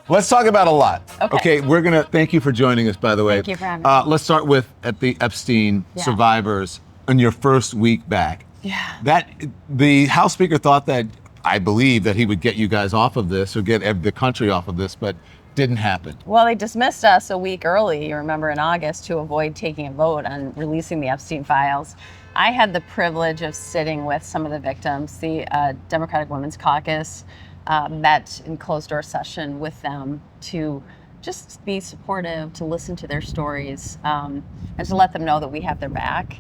Let's talk about a lot. Okay. We're gonna thank you for joining us, by the way. Thank you for having me. Let's start with at the Epstein survivors on your first week back. Yeah. That the House Speaker thought that, I believe, that he would get you guys off of this or get the country off of this, but didn't happen. Well, they dismissed us a week early, you remember, in August, to avoid taking a vote on releasing the Epstein files. I had the privilege of sitting with some of the victims. The Democratic Women's Caucus met in closed-door session with them to just be supportive, to listen to their stories, and to let them know that we have their back.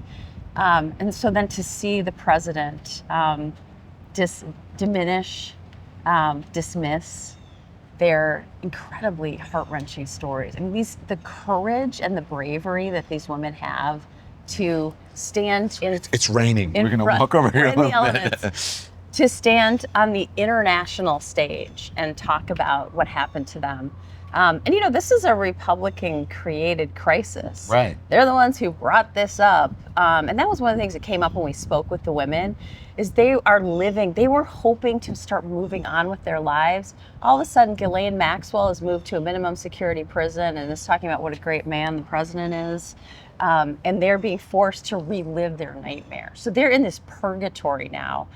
And so then to see the president diminish, dismiss their incredibly heart-wrenching stories. I mean, the courage and the bravery that these women have to stand in. It's raining. We're going to walk over here a little bit. To stand on the international stage and talk about what happened to them. And you know, this is a Republican-created crisis. Right. They're the ones who brought this up. And that was one of the things that came up when we spoke with the women, is they were hoping to start moving on with their lives. All of a sudden, Ghislaine Maxwell has moved to a minimum security prison and is talking about what a great man the president is. And they're being forced to relive their nightmare. So they're in this purgatory now.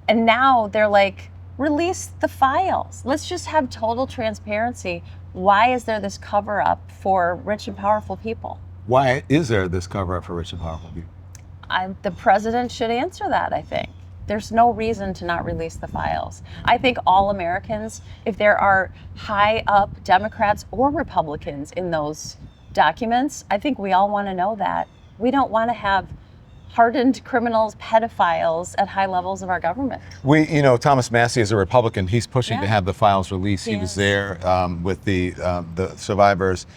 And now they're like, release the files. Let's just have total transparency. Why is there this cover up for rich and powerful people? Why is there this cover up for rich and powerful people? The president should answer that, I think. There's no reason to not release the files. I think all Americans, if there are high up Democrats or Republicans in those documents, I think we all want to know that. We don't want to have hardened criminals, pedophiles at high levels of our government. Thomas Massey is a Republican. He's pushing to have the files released. He was there with the survivors,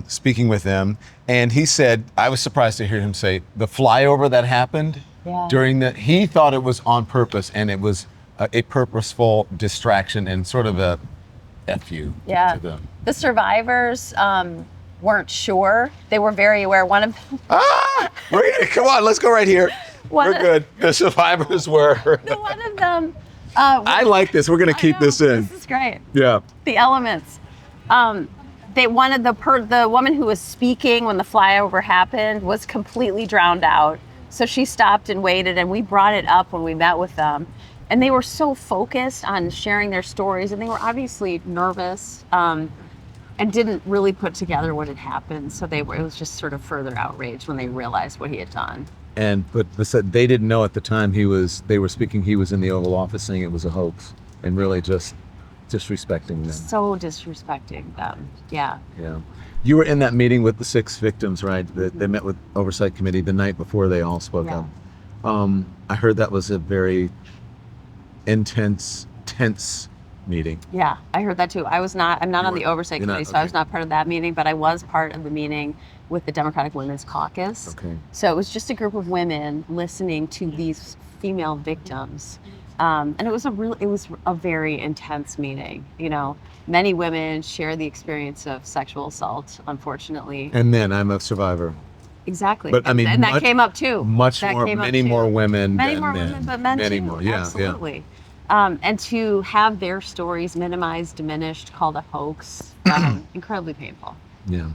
speaking with them. And he said, I was surprised to hear him say, the flyover that happened he thought it was on purpose, and it was a purposeful distraction and sort of a F you to them. The survivors weren't sure. They were very aware. One of them. Come on, let's go right here. We're good. The survivors were. One of them. I like this. We're going to keep this in. This is great. Yeah. The elements. They wanted the woman who was speaking when the flyover happened was completely drowned out. So she stopped and waited, and we brought it up when we met with them. And they were so focused on sharing their stories, and they were obviously nervous. And didn't really put together what had happened. So it was just sort of further outraged when they realized what he had done. But they didn't know at the time he was in the Oval Office saying it was a hoax, and really just disrespecting them. So disrespecting them, yeah. Yeah. You were in that meeting with the 6 victims, right? They met with Oversight Committee the night before they all spoke up. I heard that was a very tense meeting. Yeah, I heard that too. I'm not on the Oversight Committee, so I was not part of that meeting, but I was part of the meeting with the Democratic Women's Caucus. Okay. So it was just a group of women listening to these female victims. And it was a very intense meeting. You know, many women share the experience of sexual assault, unfortunately. And men, I'm a survivor. Exactly. But I mean, and that came up too. Many more women many than more men. women, but men many too. more. Yeah, absolutely. Yeah. And to have their stories minimized, diminished, called a hoax, incredibly painful. Yeah.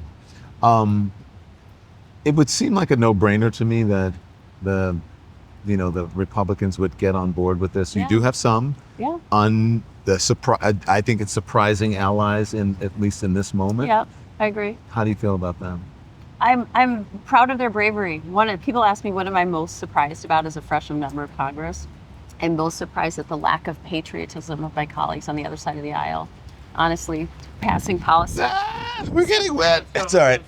It would seem like a no-brainer to me that the Republicans would get on board with this. You do have some I think it's surprising allies at least in this moment. Yeah, I agree. How do you feel about them? I'm proud of their bravery. People ask me what am I most surprised about as a freshman member of Congress. I'm most surprised at the lack of patriotism of my colleagues on the other side of the aisle. Honestly, passing policies. We're getting wet. It's all right.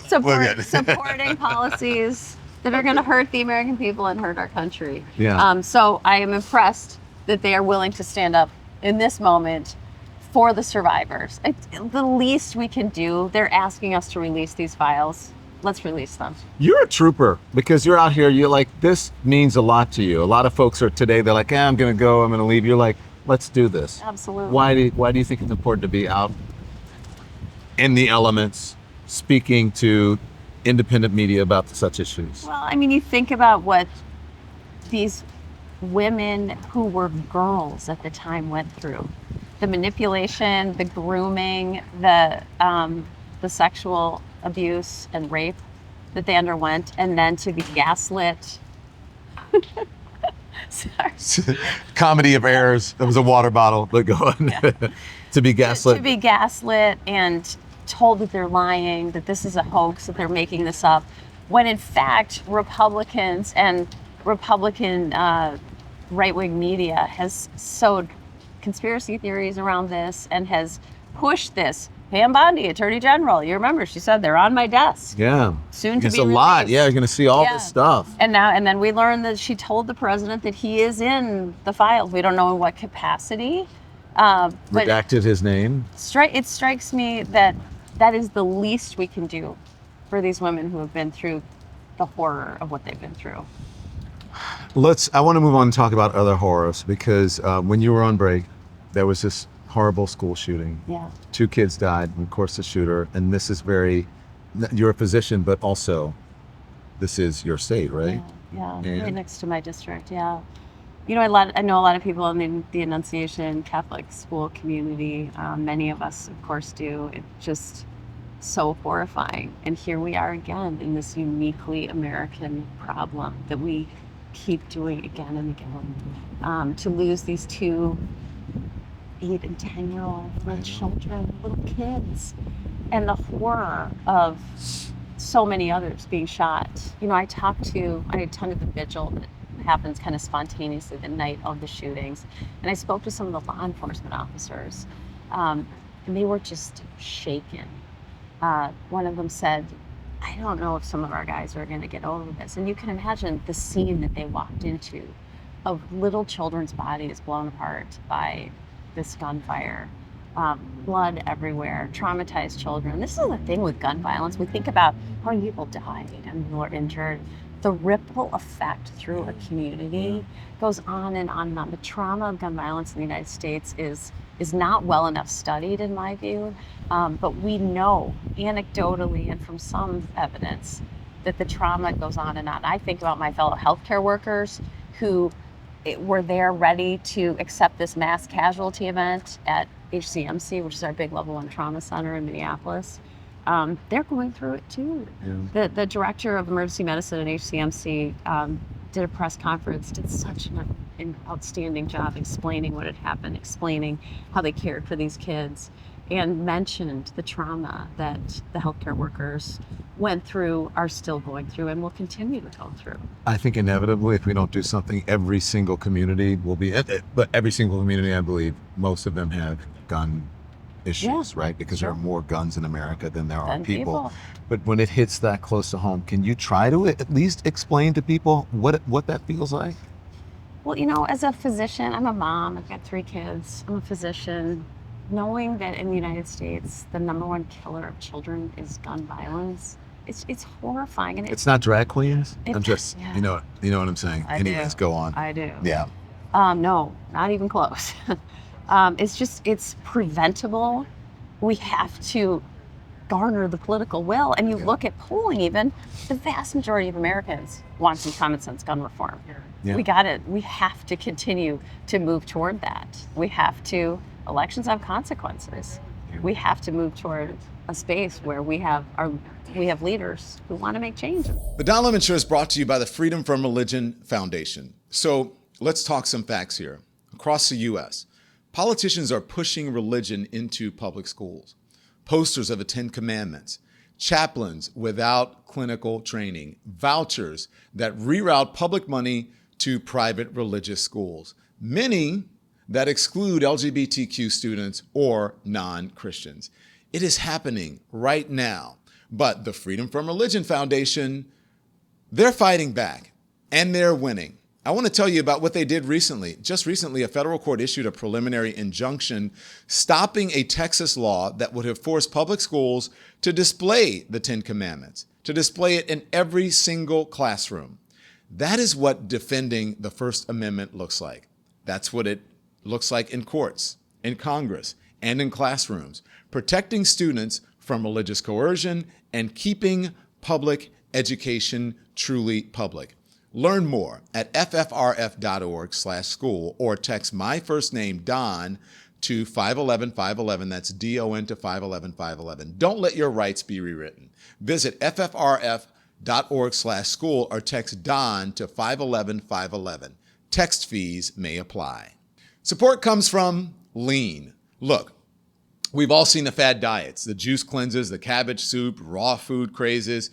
Supporting policies that are going to hurt the American people and hurt our country. Yeah. So I am impressed that they are willing to stand up in this moment for the survivors. The least we can do, they're asking us to release these files. Let's release them. You're a trooper because you're out here. You're like, this means a lot to you. A lot of folks are today. They're like, I'm going to go. I'm going to leave. You're like, let's do this. Absolutely. Why do you think it's important to be out in the elements, speaking to independent media about such issues? Well, I mean, you think about what these women who were girls at the time went through. the manipulation, the grooming, the sexual abuse and rape that they underwent, and then to be gaslit. Sorry. Comedy of errors. That was a water bottle, but go on. Yeah. To be gaslit. To be gaslit and told that they're lying, that this is a hoax, that they're making this up, when in fact Republicans and Republican right-wing media has sowed conspiracy theories around this and has pushed this. Pam Bondi, Attorney General, you remember she said they're on my desk. Yeah. Soon to it's be a lot. released. Yeah, you're going to see all Yeah. this stuff. And then we learned that she told the president that he is in the files. We don't know in what capacity. But Redacted his name. it strikes me that that is the least we can do for these women who have been through the horror of what they've been through. I want to move on and talk about other horrors, because when you were on break, there was this horrible school shooting. Yeah. 2 kids died, and of course the shooter, and this is you're a physician, but also this is your state, right? Yeah, And- right next to my district, yeah. You know, I know a lot of people in the Annunciation Catholic school community. Many of us, of course, do. It's just so horrifying. And here we are again in this uniquely American problem that we keep doing again and again. To lose these 2 8 and 10-year-old little children, little kids, and the horror of so many others being shot. You know, I attended the vigil that happens kind of spontaneously the night of the shootings, and I spoke to some of the law enforcement officers, and they were just shaken. One of them said, I don't know if some of our guys are going to get over this. And you can imagine the scene that they walked into of little children's bodies blown apart by this gunfire, blood everywhere, traumatized children. This is the thing with gun violence. We think about how many people died and were injured. The ripple effect through a community goes on and on and on. The trauma of gun violence in the United States is not well enough studied, in my view, but we know anecdotally and from some evidence that the trauma goes on and on. I think about my fellow healthcare workers who were there ready to accept this mass casualty event at HCMC, which is our big level 1 trauma center in Minneapolis. They're going through it too. Yeah. The director of emergency medicine at HCMC did a press conference, did such an outstanding job explaining what had happened, explaining how they cared for these kids, and mentioned the trauma that the healthcare workers went through, are still going through, and will continue to go through. I think inevitably, if we don't do something, every single community will be, but every single community, I believe, most of them have gun issues, right? Because there are more guns in America than there are people. But when it hits that close to home, can you try to at least explain to people what that feels like? Well, you know, as a physician, I'm a mom, I've got 3 kids, I'm a physician. Knowing that in the United States, the #1 killer of children is gun violence, it's horrifying. And it's not drag queens? I'm just, yeah. you know what I'm saying? Anyways, go on. I do. Yeah. No, not even close. It's preventable. We have to garner the political will. And you look at polling even, the vast majority of Americans want some common sense gun reform. Yeah. We have to continue to move toward that. Elections have consequences. We have to move toward a space where we have leaders who want to make change. The Don Lemon Show is brought to you by the Freedom from Religion Foundation. So let's talk some facts here. Across the U.S., politicians are pushing religion into public schools. Posters of the 10 Commandments, chaplains without clinical training, vouchers that reroute public money to private religious schools, many that exclude LGBTQ students or non-Christians. It is happening right now. But the Freedom from Religion Foundation, they're fighting back and they're winning. I want to tell you about what they did recently. Just recently, a federal court issued a preliminary injunction stopping a Texas law that would have forced public schools to display the 10 Commandments, to display it in every single classroom. That is what defending the First Amendment looks like. That's what it looks like in courts, in Congress, and in classrooms, protecting students from religious coercion and keeping public education truly public. Learn more at ffrf.org/school or text my first name, Don, to 511-511. That's DON to 511-511. Don't let your rights be rewritten. Visit ffrf.org/school or text DON to 511-511. Text fees may apply. Support comes from Lean. Look, we've all seen the fad diets, the juice cleanses, the cabbage soup, raw food crazes.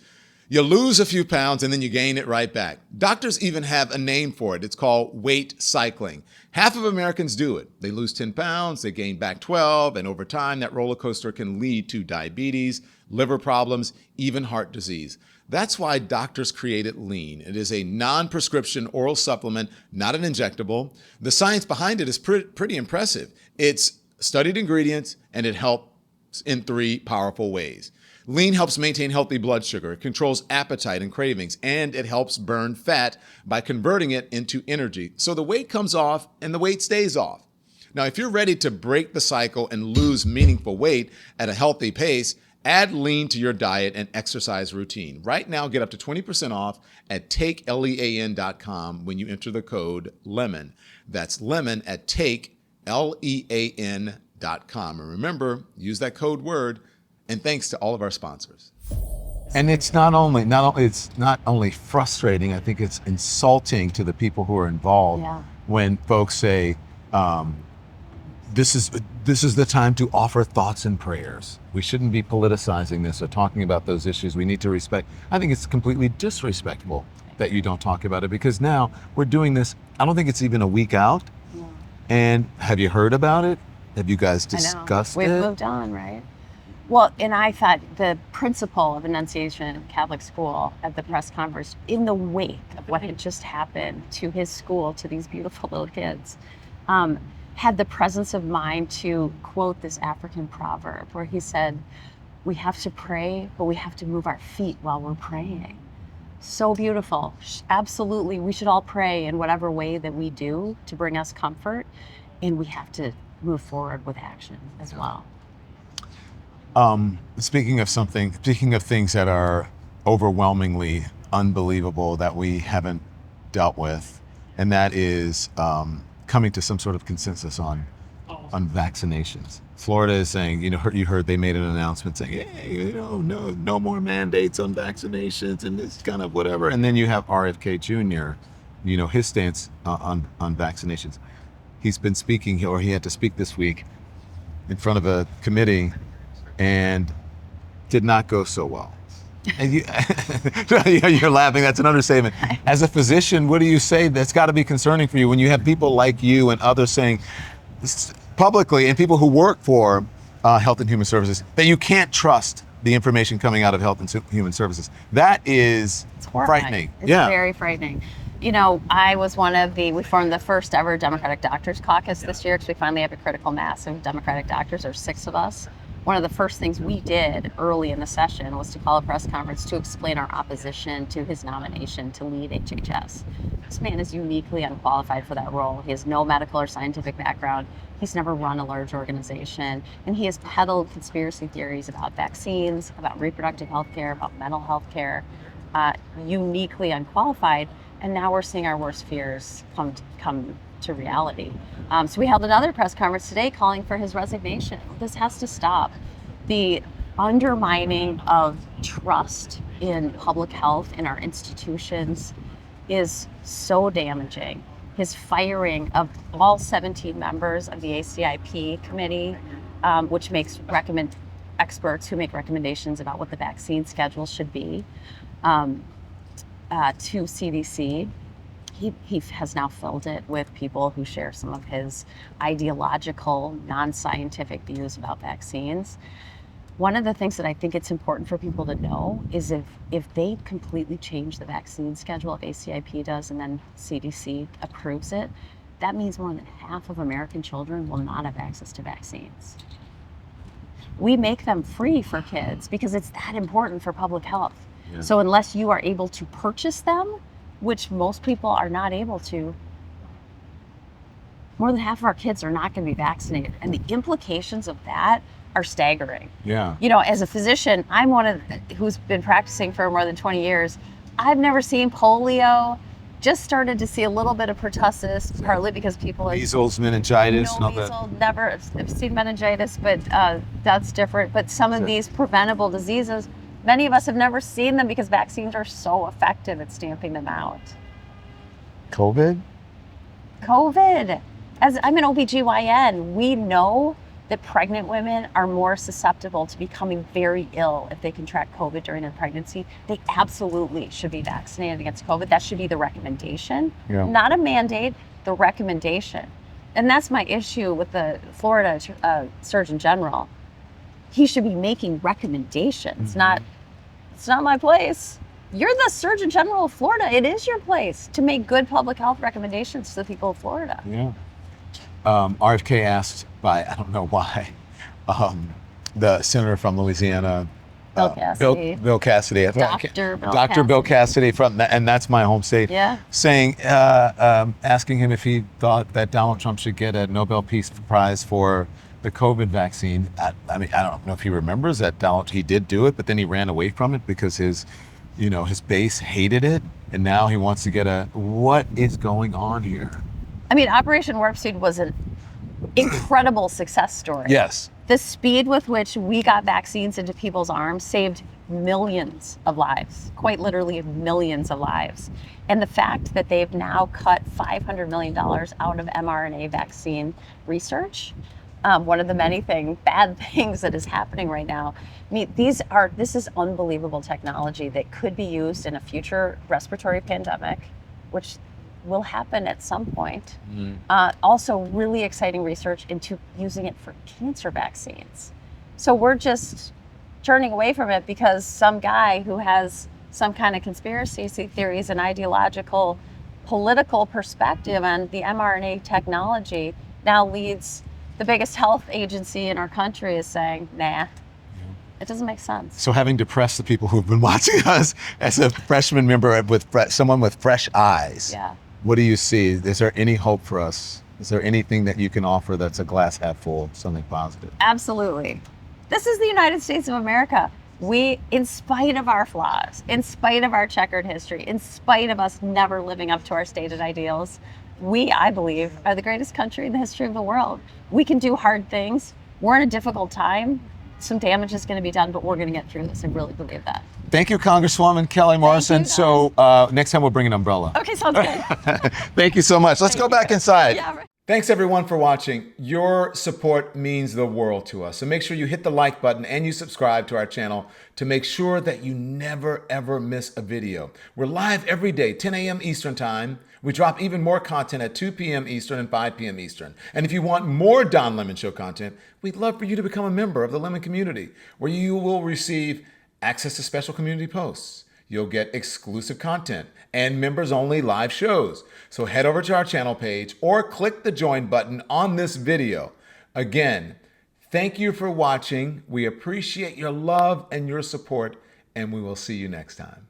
You lose a few pounds and then you gain it right back. Doctors even have a name for it. It's called weight cycling. Half of Americans do it. They lose 10 pounds, they gain back 12, and over time, that roller coaster can lead to diabetes, liver problems, even heart disease. That's why doctors created Lean. It is a non-prescription oral supplement, not an injectable. The science behind it is pretty impressive. It's studied ingredients, and it helps in 3 powerful ways. Lean helps maintain healthy blood sugar. It controls appetite and cravings, and it helps burn fat by converting it into energy. So the weight comes off and the weight stays off. Now, if you're ready to break the cycle and lose meaningful weight at a healthy pace, add Lean to your diet and exercise routine. Right now, get up to 20% off at takelean.com when you enter the code LEMON. That's LEMON at takelean.com. And remember, use that code word. And thanks to all of our sponsors. And it's not only frustrating, I think it's insulting to the people who are involved when folks say, this is the time to offer thoughts and prayers. We shouldn't be politicizing this or talking about those issues. We need to respect. I think it's completely disrespectful that you don't talk about it, because now we're doing this. I don't think it's even a week out. Yeah. And have you heard about it? Have you guys discussed it? We've moved on, right? Well, and I thought the principal of Annunciation Catholic School at the press conference, in the wake of what had just happened to his school, to these beautiful little kids, had the presence of mind to quote this African proverb where he said, "We have to pray, but we have to move our feet while we're praying." So beautiful. Absolutely, we should all pray in whatever way that we do to bring us comfort, and we have to move forward with action as well. Speaking of things that are overwhelmingly unbelievable that we haven't dealt with, and that is coming to some sort of consensus on vaccinations. Florida is saying, you heard they made an announcement saying, hey, no more mandates on vaccinations and this kind of whatever. And then you have RFK Jr., his stance on vaccinations. He's been speaking, or he had to speak this week in front of a committee, and did not go so well. And you're laughing, that's an understatement. As a physician, what do you say that's got to be concerning for you when you have people like you and others saying publicly, and people who work for Health and Human Services, that you can't trust the information coming out of Health and Human Services? That is frightening. It's very frightening. I was we formed the first ever Democratic Doctors Caucus this year, because we finally have a critical mass of Democratic doctors. There's 6 of us. One of the first things we did early in the session was to call a press conference to explain our opposition to his nomination to lead HHS. This man is uniquely unqualified for that role. He has no medical or scientific background. He's never run a large organization, and he has peddled conspiracy theories about vaccines, about reproductive health care, about mental health care, uniquely unqualified. And now we're seeing our worst fears come to reality. So we held another press conference today calling for his resignation. This has to stop. The undermining of trust in public health in our institutions is so damaging. His firing of all 17 members of the ACIP committee, which makes experts who make recommendations about what the vaccine schedule should be, to CDC. He has now filled it with people who share some of his ideological, non-scientific views about vaccines. One of the things that I think it's important for people to know is if they completely change the vaccine schedule, if ACIP does and then CDC approves it, that means more than half of American children will not have access to vaccines. We make them free for kids because it's that important for public health. Yeah. So unless you are able to purchase them, which most people are not able to, more than half of our kids are not going to be vaccinated. And the implications of that are staggering. Yeah. As a physician, I'm one who's been practicing for more than 20 years. I've never seen polio just started to see a little bit of pertussis, partly because people are Measles, meningitis, and no all that. measles, never have seen meningitis, but that's different. But some of these preventable diseases, many of us have never seen them because vaccines are so effective at stamping them out. COVID? COVID. As I'm an OBGYN, we know that pregnant women are more susceptible to becoming very ill if they contract COVID during their pregnancy. They absolutely should be vaccinated against COVID. That should be the recommendation, not a mandate, the recommendation. And that's my issue with the Florida Surgeon General. He should be making recommendations, it's not my place. You're the Surgeon General of Florida. It is your place to make good public health recommendations to the people of Florida. Yeah. RFK asked by, I don't know why, the senator from Louisiana, Bill Cassidy. Bill Cassidy. Dr. Bill Cassidy and that's my home state. Yeah. Saying, asking him if he thought that Donald Trump should get a Nobel Peace Prize for the COVID vaccine. I mean, I don't know if he remembers that he did do it, but then he ran away from it because his base hated it, and now he wants to get what is going on here? I mean, Operation Warp Speed was an incredible success story. Yes. The speed with which we got vaccines into people's arms saved millions of lives, quite literally millions of lives. And the fact that they've now cut $500 million out of mRNA vaccine research, one of the many bad things that is happening right now. I mean, this is unbelievable technology that could be used in a future respiratory pandemic, which will happen at some point. Also, really exciting research into using it for cancer vaccines. So we're just turning away from it because some guy who has some kind of conspiracy theories and ideological, political perspective on the mRNA technology now leads the biggest health agency in our country is saying, nah. It doesn't make sense. So having depressed the people who've been watching us as a freshman member with someone with fresh eyes, what do you see? Is there any hope for us? Is there anything that you can offer that's a glass half full, something positive? Absolutely. This is the United States of America. We, in spite of our flaws, in spite of our checkered history, in spite of us never living up to our stated ideals, we, I believe, are the greatest country in the history of the world. We can do hard things. We're in a difficult time. Some damage is going to be done, but we're going to get through this. I really believe that. Thank you, Congresswoman Kelly Morrison. So next time we'll bring an umbrella. Okay, sounds good. Thank you so much. Let's go back inside. Yeah, right. Thanks everyone for watching. Your support means the world to us. So make sure you hit the like button and you subscribe to our channel to make sure that you never ever miss a video. We're live every day, 10 a.m. Eastern time. We drop even more content at 2 p.m. Eastern and 5 p.m. Eastern. And if you want more Don Lemon Show content, we'd love for you to become a member of the Lemon community, where you will receive access to special community posts. You'll get exclusive content and members-only live shows. So head over to our channel page or click the join button on this video. Again, thank you for watching. We appreciate your love and your support, and we will see you next time.